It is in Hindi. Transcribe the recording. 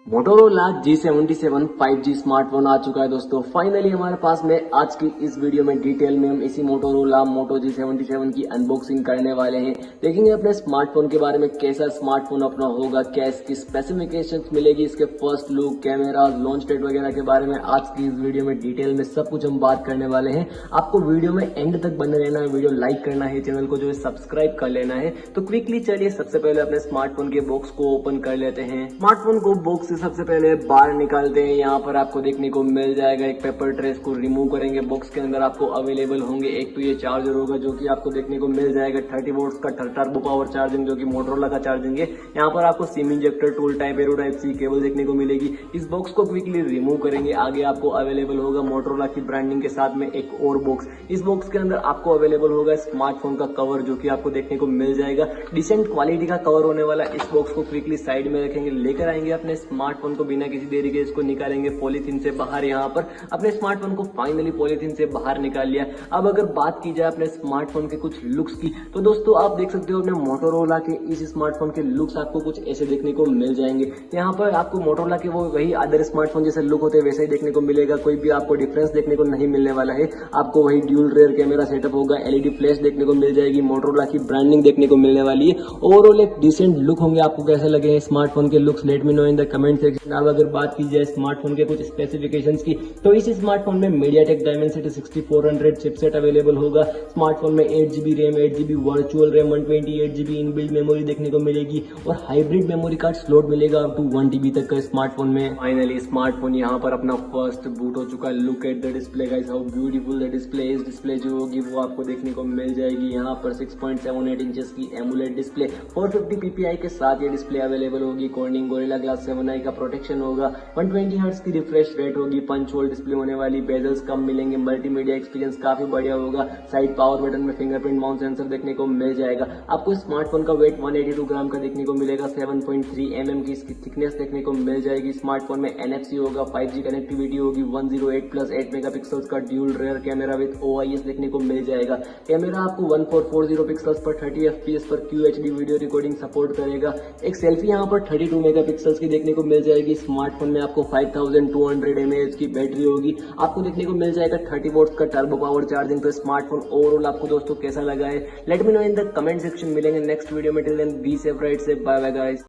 मोटोरोला G77 5G स्मार्टफोन आ चुका है दोस्तों। फाइनली हमारे पास में आज की इस वीडियो में डिटेल में हम इसी मोटोरोला मोटो G77 की अनबॉक्सिंग करने वाले हैं। देखेंगे अपने स्मार्टफोन के बारे में, कैसा स्मार्टफोन अपना होगा, क्या इसकी स्पेसिफिकेशंस मिलेगी, इसके first look, camera, launch date वगैरह के बारे में आज की इस वीडियो में डिटेल में सब कुछ हम बात करने वाले हैं। आपको वीडियो में एंड तक बने रहना है, वीडियो लाइक करना है, चैनल को जो है सब्सक्राइब कर लेना है। तो क्विकली चलिए सबसे पहले अपने स्मार्टफोन के बॉक्स को ओपन कर लेते हैं। स्मार्टफोन को बॉक्स सबसे पहले बाहर निकालते हैं। यहाँ पर आपको देखने को मिल जाएगा एक पेपर ट्रे, को रिमूव करेंगे। बॉक्स के अंदर आपको अवेलेबल होंगे एक तो ये चार्जर होगा जो कि आपको देखने को मिल जाएगा 30 वोल्ट्स का टर्बो पावर चार्जिंग, जो कि मोटोरोला का चार्जिंग है। यहाँ पर आपको SIM injector, tool type, arrow type C cable देखने को मिलेगी। इस बॉक्स को क्विकली रिमूव करेंगे। आगे आपको अवेलेबल होगा मोटोरोला की ब्रांडिंग के साथ में एक और बॉक्स। इस बॉक्स के अंदर आपको अवेलेबल होगा स्मार्टफोन का कवर, जो कि आपको देखने को मिल जाएगा। डिसेंट क्वालिटी का कवर होने वाला। इस बॉक्स को क्विकली साइड में रखेंगे, लेकर आएंगे अपने स्मार्टफोन को। बिना किसी देरी के इसको निकालेंगे पॉलीथीन से बाहर। यहाँ पर अपने स्मार्टफोन को फाइनली पॉलीथीन से बाहर निकाल लिया। अब अगर बात की जाए अपने स्मार्टफोन के कुछ लुक्स की, तो दोस्तों आप देख सकते हो अपने मोटोरोला के इस स्मार्टफोन के लुक्स आपको कुछ ऐसे देखने को मिल जाएंगे। यहाँ पर आपको मोटोरोला के वो वही अदर स्मार्टफोन जैसे लुक होते हैं वैसे ही देखने को मिलेगा। कोई भी आपको डिफरेंस देखने को नहीं मिलने वाला है। आपको वही ड्यूल रेयर कैमरा सेटअप होगा, एलईडी फ्लैश देखने को मिल जाएगी, मोटोरोला की ब्रांडिंग देखने को मिलने वाली है। ओवरऑल एक डिसेंट लुक होंगे। आपको कैसे लगे हैं स्मार्टफोन के looks, late me know in the comment section. अब अगर बात की जाए स्मार्टफोन के कुछ स्पेसिफिकेशंस की, तो इस स्मार्टफोन में MediaTek Dimensity 6400 चिपसेट अवेलेबल होगा। स्मार्टफोन में 8GB RAM, 8GB virtual RAM, 128GB inbuilt memory देखने को मिलेगी और हाइब्रिड मेमोरी कार्ड स्लॉट मिलेगा अप टू 1TB तक का स्मार्टफोन में। फाइनली स्मार्टफोन यहाँ पर अपना फर्स्ट बूट हो चुका है। Look at the display guys, how beautiful the display is. Display जो होगी वो आपको देखने को मिल जाएगी। यहाँ पर 6.78 इंचेस की एमुलेट डिस्प्ले 450 ppi के साथ ये डिस्प्ले अवेलेबल होगी। कॉर्निंग गोरिल्ला ग्लास 7i का प्रोटेक्शन होगा। 120 हर्ट्ज की रिफ्रेश रेट होगी। पंच होल डिस्प्ले होने वाली, बेजल्स कम मिलेंगे। मल्टीमीडिया एक्सपीरियंस काफी बढ़िया होगा। साइड पावर बटन में फिंगरप्रिंट माउंट सेंसर देखने को मिल जाएगा। आपको स्मार्टफोन का वेट 182 ग्राम का देखने को मिलेगा। 7.3 mm की इसकी थिकनेस देखने को मिल जाएगी। स्मार्टफोन में NFC होगा, 5G कनेक्टिविटी होगी, 108+8 मेगापिक्सल्स का dual rare camera with OIS देखने को मिल जाएगा। कैमरा आपको 1440 पिक्सल्स पर 30 FPS पर QHD वीडियो रिकॉर्डिंग सपोर्ट करेगा। एक सेल्फी यहाँ पर 32 मेगापिक्सल्स की देखने को मिल जाएगी। स्मार्टफोन में आपको 5200 mAh की बैटरी होगी। आपको देखने को मिल जाएगा 30 वोल्ट का टर्बो पावर चार्जिंग। तो स्मार्टफोन ओवरऑल आपको दोस्तों कैसा लगा है, let me know in the comment section. मिलेंगे नेक्स्ट वीडियो में। Till then be safe, right safe, bye bye guys.